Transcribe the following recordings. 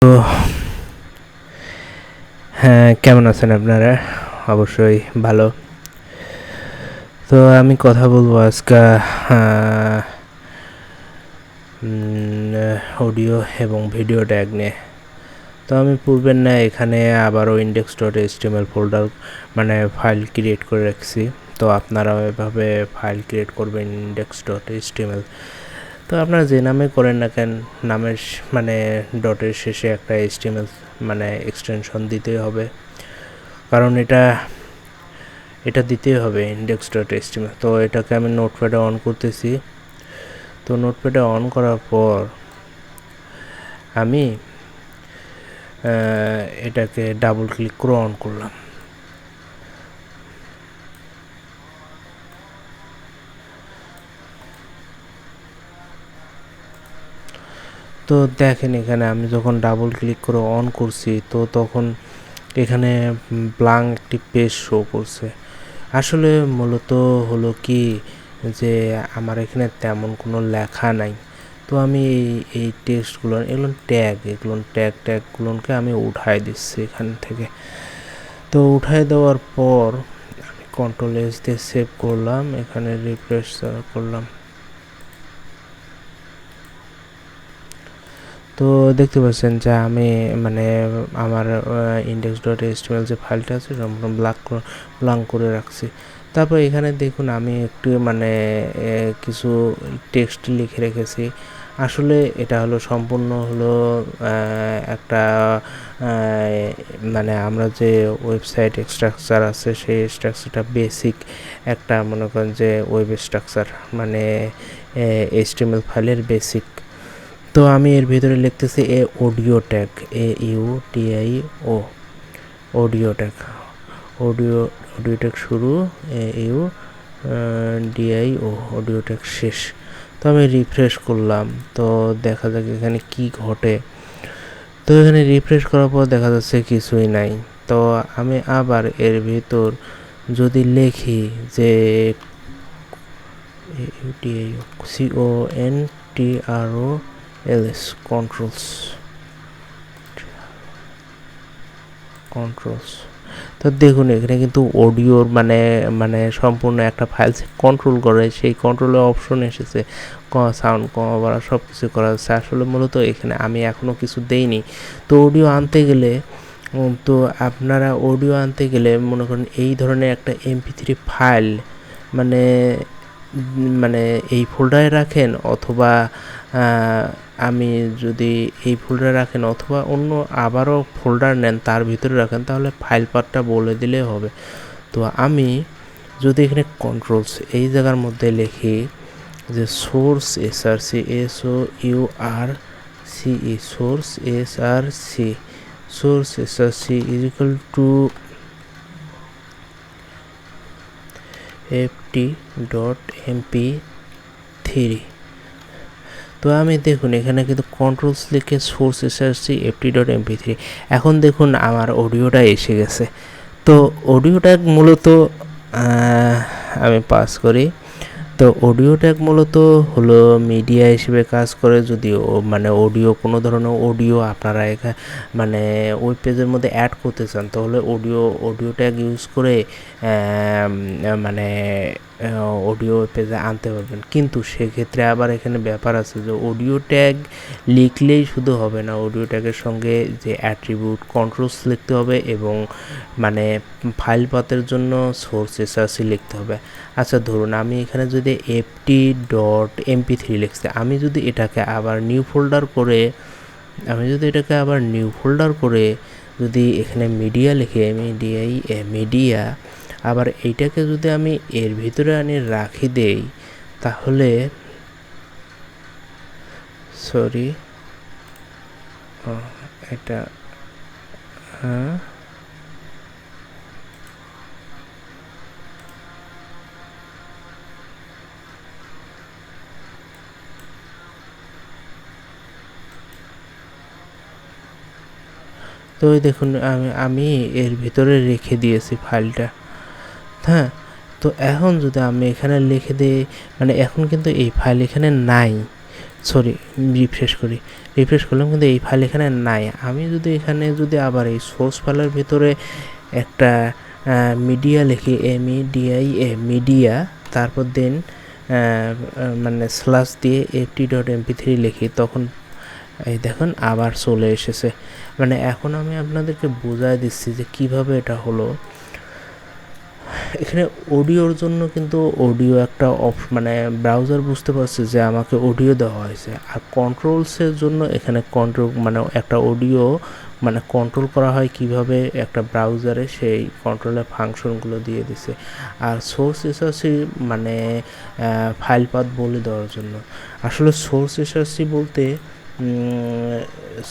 তো হ্যাঁ, কেমন আছেন আপনারা? অবশ্যই ভালো। তো আমি কথা বলবো আজকে অডিও এবং ভিডিও ট্যাগ নিয়ে। তো আমি পূর্বের না এখানে আবারও index.html ফোল্ডার মানে ফাইল ক্রিয়েট করে রাখছি। তো আপনারাও এভাবে ফাইল ক্রিয়েট করবেন index.html। তো আপনারা যে নামে করেন না কেন, নামের মানে ডটের শেষে একটা html মানে এক্সটেনশন দিতেই হবে, কারণ এটা দিতেই হবে index.html। তো এটাকে আমি নোটপ্যাডে অন করতেছি। তো নোটপ্যাডে অন করার পর আমি এটাকে ডাবল ক্লিক করে অন করলাম। তো দেখেন এখানে আমি যখন ডাবল ক্লিক করে অন করছি তো তখন এখানে ব্ল্যাঙ্ক একটি পেজ শো করছে। আসলে মূলত হলো কি যে আমার এখানে তেমন কোনো লেখা নাই। তো আমি এই টেক্সটগুলো এগুলো ট্যাগগুলোকে আমি উঠাই দিচ্ছি এখান থেকে। তো উঠাই দেওয়ার পর আমি কন্ট্রোল এস দিয়ে সেভ করলাম, এখানে রিফ্রেশ করলাম। তো দেখতে পাচ্ছেন যে আমি মানে আমার index.html যে ফাইলটা আছে সম্পূর্ণ ব্ল্যাঙ্ক করে রাখছি। তারপর এখানে দেখুন আমি একটু মানে কিছু টেক্সট লিখে রেখেছি। আসলে এটা হলো সম্পূর্ণ হলো একটা মানে আমরা যে ওয়েবসাইট স্ট্রাকচার আছে সেই স্ট্রাকচারটা বেসিক একটা মনে করেন যে ওয়েব স্ট্রাকচার মানে HTML ফাইলের বেসিক। তো আমি এর ভিতরে লিখতেছি audio tag, AUDIO audio tag, audio tag শুরু, AUDIO অডিও ট্যাগ শেষ। তো আমি রিফ্রেশ করলাম, তো দেখা যাক এখানে কি ঘটে। তো এখানে রিফ্রেশ করার পর দেখা যাচ্ছে কিছুই নাই। তো আমি আবার এর ভিতর যদি লিখি যে CONTROLS কন্ট্রোলস, তো দেখুন এখানে কিন্তু অডিওর মানে সম্পূর্ণ একটা ফাইল কন্ট্রোল করে সেই কন্ট্রোলের অপশন এসেছে, সাউন্ড কমা বাড়া সব কিছু করা যাচ্ছে। আসলে মূলত এখানে আমি এখনও কিছু দেইনি। তো অডিও আনতে গেলে তো আপনারা অডিও আনতে গেলে মনে করেন এই ধরনের একটা MP3 ফাইল মানে মানে এই ফোল্ডারে রাখেন, অথবা আমি যদি এই ফোল্ডারে রাখেন অথবা অন্য আবারও ফোল্ডার নেন তার ভিতরে রাখেন, তাহলে ফাইল পাথটা বলে দিলেই হবে। তো আমি যদি এখানে কন্ট্রোলস এই জায়গার মধ্যে লিখি যে source SRC source SRC is equal to ft.mp3। তো আমি দেখুন এখানে কিন্তু কন্ট্রোলস লিখে সোর্স SRC ft.mp3। এখন দেখুন আমার অডিওটা এসে গেছে। তো অডিও ট্যাগ মূলত আমি পাস করি। তো অডিও ট্যাগ মূলত হলো মিডিয়া হিসেবে কাজ করে। যদিও মানে অডিও কোনো ধরনের অডিও আপনারা এখানে মানে ওয়েব পেজের মধ্যে অ্যাড করতে চান, তাহলে অডিও ট্যাগ ইউজ করে মানে অডিও পেজে আনতে পারবেন। কিন্তু সেক্ষেত্রে আবার এখানে ব্যাপার আছে যে অডিও ট্যাগ লিখলেই শুধু হবে না, অডিও ট্যাগের সঙ্গে যে অ্যাট্রিবিউট কন্ট্রোলস লিখতে হবে এবং মানে ফাইল পাথের জন্য সোর্স SRC লিখতে হবে। আচ্ছা ধরুন আমি এখানে যদি ft.mp3 লিখছি, আমি যদি এটাকে আবার নিউ ফোল্ডার করে যদি এখানে মিডিয়া লিখে মিডিয়া আবার এইটাকে যদি আমি এর ভিতরে আনি রাখি দেই, তাহলে এটা তো দেখুন আমি এর ভিতরে রেখে দিয়েছি ফাইলটা। হ্যাঁ, তো এখন যদি আমি এখানে লিখে দিই, মানে এখন কিন্তু এই ফাইল এখানে নাই। সরি, রিফ্রেশ করলাম কিন্তু এই ফাইল এখানে নাই। আমি যদি এখানে যদি আবার এই সোর্স ফাইলের ভিতরে একটা মিডিয়া লিখি, মিডিয়া, তারপর দেন মানে স্ল্যাশ দিয়ে ft.mp3 লিখি, তখন এই দেখুন আবার চলে এসেছে। মানে এখন আমি আপনাদেরকে বোঝাই দিচ্ছি যে কিভাবে এটা হলো। এখানে অডিওর জন্য কিন্তু অডিও একটা মানে ব্রাউজার বুঝতে পারছে যে আমাকে অডিও দেওয়া হয়েছে, আর কন্ট্রোলসের জন্য এখানে মানে একটা অডিও মানে কন্ট্রোল করা হয় কিভাবে একটা ব্রাউজারে, সেই কন্ট্রোলের ফাংশনগুলো দিয়ে দিছে। আর সোর্স এসআরসি মানে ফাইল পাথ বলে দেওয়ার জন্য। আসলে সোর্স এসআরসি বলতে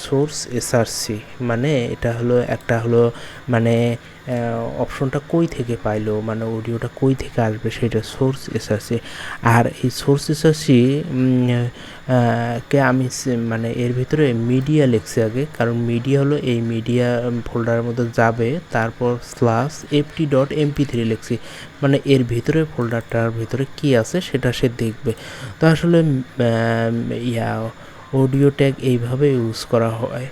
সোর্স এসআরসি মানে এটা হলো একটা হলো মানে অপশনটা কই থেকে পাইলো, মানে অডিওটা কই থেকে আসবে, সেটা সোর্স এসআরসি। আর এই সোর্স এসআরসি কে আমি মানে এর ভিতরে মিডিয়া লিখছি আগে, কারণ মিডিয়া হলো এই মিডিয়া ফোল্ডারের মধ্যে যাবে, তারপর /ft.mp3 লিখছি, মানে এর ভিতরে ফোল্ডারটার ভিতরে কি আছে সেটা সে দেখবে। তো আসলে অডিও ট্যাগ এইভাবে ইউজ করা হয়।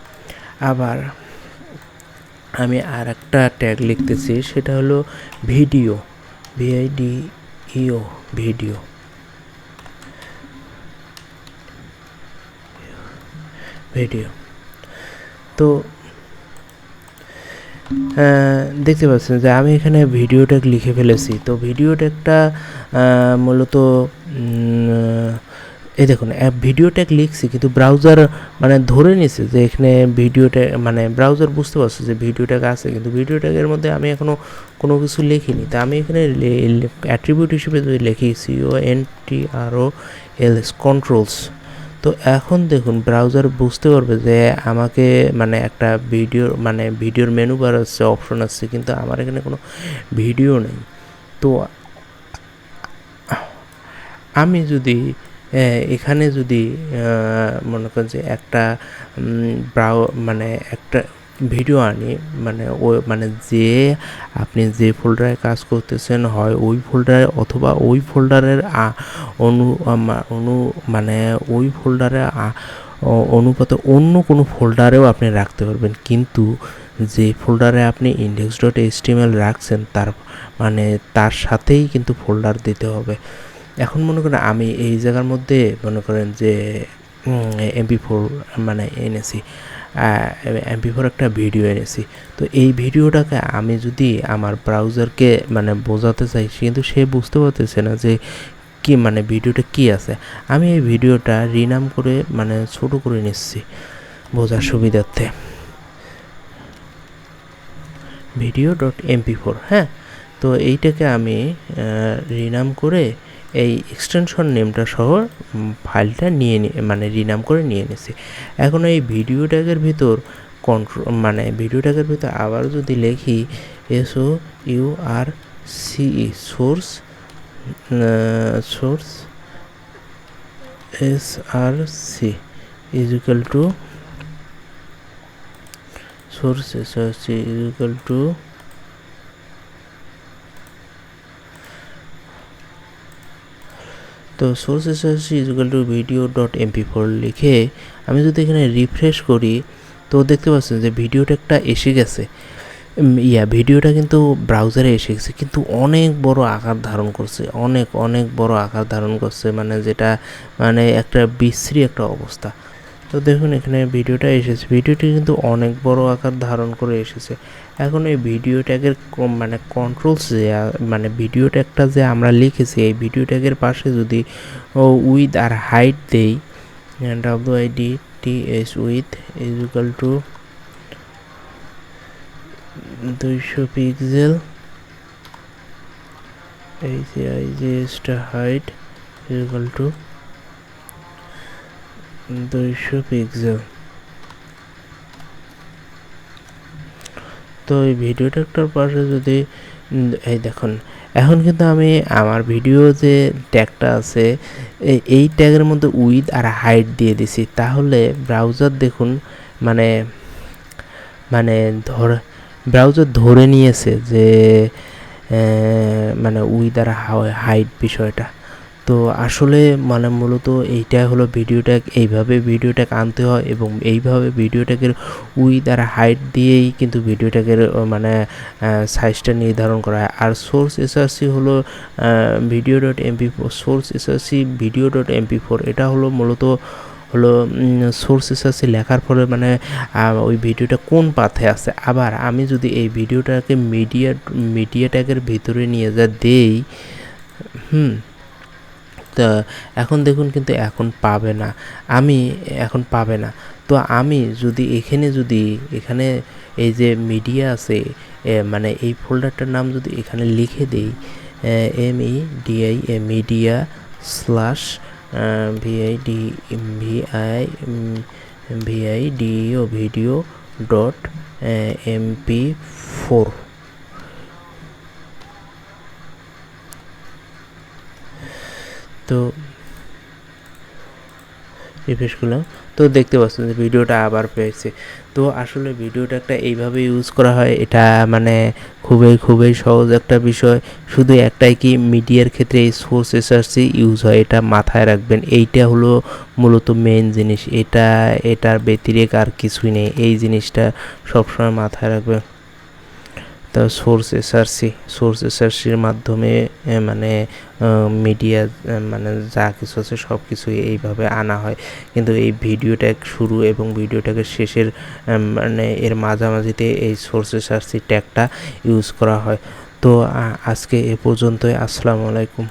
আবার আমি আর একটা ট্যাগ লিখতেছি, সেটা হলো ভিডিও, VIDEO, ভিডিও। তো দেখতে পাচ্ছেন যে আমি এখানে ভিডিও ট্যাগ লিখে ফেলেছি। তো ভিডিও ট্যাগটা মূলত এই দেখুন ভিডিও ট্যাগ লিখছি, কিন্তু ব্রাউজার মানে ধরে নিছে যে এখানে ভিডিও ট্যাগ, মানে ব্রাউজার বুঝতে পারছে যে ভিডিও ট্যাগ আছে, কিন্তু ভিডিও ট্যাগের মধ্যে আমি এখনও কোনো কিছু লিখিনি। তা আমি এখানে অ্যাট্রিবিউট হিসেবে যদি লিখি CONTROLS কন্ট্রোলস, তো এখন দেখুন ব্রাউজার বুঝতে পারবে যে আমাকে মানে একটা ভিডিওর মেনু বার আছে, অপশন আছে, কিন্তু আমার এখানে কোনো ভিডিও নেই। তো আমি যদি এখানে যদি মনে করেন যে একটা মানে একটা ভিডিও আনি, মানে যে আপনি যে ফোল্ডারে কাজ করতেছেন, হয় ওই ফোল্ডারে অথবা ওই ফোল্ডারের মানে ওই ফোল্ডারে অনুপাতে অন্য কোনো ফোল্ডারেও আপনি রাখতে পারবেন, কিন্তু যে ফোল্ডারে আপনি index.html রাখছেন তার সাথেই কিন্তু ফোল্ডার দিতে হবে। এখন মনে করেন আমি এই জায়গার মধ্যে মনে করেন যে MP4 মানে এনেছি, MP4 একটা ভিডিও এনেছি। তো এই ভিডিওটাকে আমি যদি আমার ব্রাউজারকে মানে বোঝাতে চাই, কিন্তু সে বুঝতে পারতেছে না যে কি মানে ভিডিওটা কি আছে। আমি এই ভিডিওটা রিনাম করে মানে ছোট করে নিচ্ছি বোঝার সুবিধার্থে, video.mp4। হ্যাঁ, তো এইটাকে আমি রিনাম করে এই এক্সটেনশন নেমটা সহ ফাইলটা মানে রিনাম করে নিয়ে নিছি। এখন এই ভিডিও ট্যাগের ভিতর ভিডিও ট্যাগের ভিতর আবার যদি লিখি SOURCE source SRC is equal to source SRC is equal to তো source SRC is equal to video.mp4 লিখে আমি যদি এখানে রিফ্রেশ করি, তো দেখতে পাচ্ছেন যে ভিডিও ট্যাগটা এসে গেছে। ভিডিওটা কিন্তু ব্রাউজারে এসে গেছে, কিন্তু অনেক বড় আকার ধারণ করছে, অনেক বড় আকার ধারণ করছে, মানে যেটা মানে একটা বিশ্রী একটা অবস্থা। তো দেখুন এখানে ভিডিওটা এসেছে, ভিডিওটি কিন্তু অনেক বড় আকার ধারণ করে এসেছে। এখন এই ভিডিও ট্যাগের মানে কন্ট্রোলস যে মানে ভিডিও ট্যাগটা যে আমরা লিখেছি, এই ভিডিও ট্যাগের পাশে যদি উইথ আর হাইট দেই, WIDTH with is equal to 200 pixel, HIGS height is equal to 200 pixel. তো এই ভিডিও ট্যাগটার পাশে যদি এই দেখুন, এখন কিন্তু আমি আমার ভিডিও যে ট্যাগটা আছে এই ট্যাগের মধ্যে উইথ আর হাইট দিয়ে দিছি, তাহলে ব্রাউজার দেখুন মানে ব্রাউজার ধরে নিয়েছে যে মানে উইথ আর হাইট বিষয়টা। তো আসলে মানে মূলত এইটা হলো ভিডিও ট্যাগ, এইভাবে ভিডিও ট্যাগ আনতে হয় এবং এইভাবে ভিডিও ট্যাগের উইথ আর হাইট দিয়েই কিন্তু ভিডিও ট্যাগের মানে সাইজটা নির্ধারণ করা হয়। আর সোর্স এসআরসি হলো video dot MP four, source SRC video dot MP four, এটা হলো মূলত হলো সোর্স এসআরসি লেখার পরে মানে ওই ভিডিওটা কোন পাথে আছে। আবার আমি যদি এই ভিডিওটাকে মিডিয়া ট্যাগের ভিতরে নিয়ে দেই, তা এখন দেখুন কিন্তু এখন পাবে না। তো আমি যদি এখানে এই যে মিডিয়া আছে, মানে এই ফোল্ডারটার নাম যদি এখানে লিখে দিই MEDIA media slash VIDEO video dot MP4, তো রিফ্রেশ করলাম, তো দেখতে পাচ্ছেন যে ভিডিওটা আবার পেয়েছে। তো আসলে ভিডিওটা একটা এইভাবে ইউজ করা হয়, এটা মানে খুবই সহজ একটা বিষয়। শুধু একটাই কি মিডিয়ার ক্ষেত্রে এই সোর্স এসআরসি ইউজ হয়, এটা মাথায় রাখবেন। এইটা হলো মূলত মেইন জিনিস, এটার ব্যতিরেক আর কিছুই নেই, এই জিনিসটা সবসময় মাথায় রাখবেন। তো সোর্স এসআরসির মাধ্যমে মানে মিডিয়া মানে যা কিছু আছে সব কিছুই এইভাবে আনা হয়। কিন্তু এই ভিডিও ট্যাগ শুরু এবং ভিডিও ট্যাগের শেষের মানে এর মাঝামাঝিতে এই সোর্স এসআরসি ট্যাগটা ইউজ করা হয়। তো আজকে এ পর্যন্তই। আসসালামু আলাইকুম।